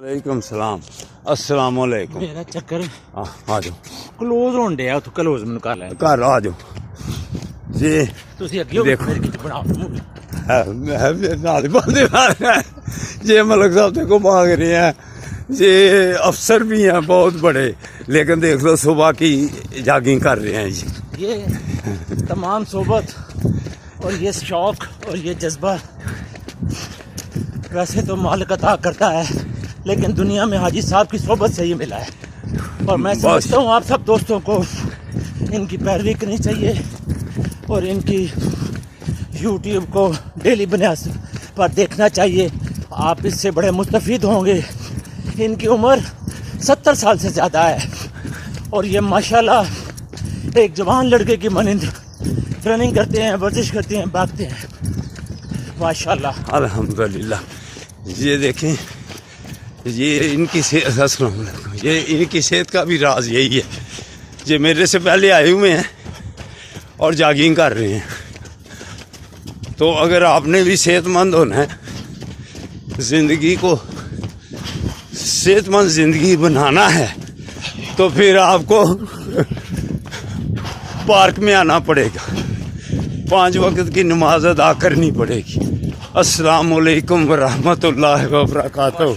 वालेकुम सलाम अस्सलाम वालेकुम। मेरा चक्कर आ जाओ क्लोज होने डਿਆ ਉੱਥੋਂ क्लोज ਮੈਨੂੰ ਕਰ ਲੈ घर आ जाओ जी। ਤੁਸੀਂ ਅੱਗੇ ਹੋ देखो ਮੇਰੇ ਕਿਤੇ ਬਣਾਓ ये मलिक साहब देखो मांग रहे हैं, ये अफसर भी हैं बहुत बड़े, लेकिन देख लो सुबह की जॉगिंग कर रहे हैं जी। ये तमाम सोबत और ये शौक और ये जज्बा वैसे तो मालिक अता करता है, लेकिन दुनिया में हाजी साहब की सोबत से ही मिला है। और मैं समझता हूँ आप सब दोस्तों को इनकी पैरवी करनी चाहिए और इनकी यूट्यूब को डेली बुनियाद पर देखना चाहिए। आप इससे बड़े मुस्तफ़ीद होंगे। इनकी उम्र 70 साल से ज़्यादा है और ये माशाल्लाह एक जवान लड़के की मानंद रनिंग करते हैं, वर्जिश करते हैं, भागते हैं माशाल्लाह अल्हम्दुलिल्लाह। ये देखें, ये इनकी सेहत, ये इनकी सेहत का भी राज यही है। ये मेरे से पहले आए हुए हैं और जॉगिंग कर रहे हैं। तो अगर आपने भी सेहतमंद होना है, ज़िंदगी को सेहतमंद ज़िंदगी बनाना है, तो फिर आपको पार्क में आना पड़ेगा, 5 वक्त की नमाज अदा करनी पड़ेगी। अस्सलाम वालेकुम व रहमतुल्लाहि व बरकातहू।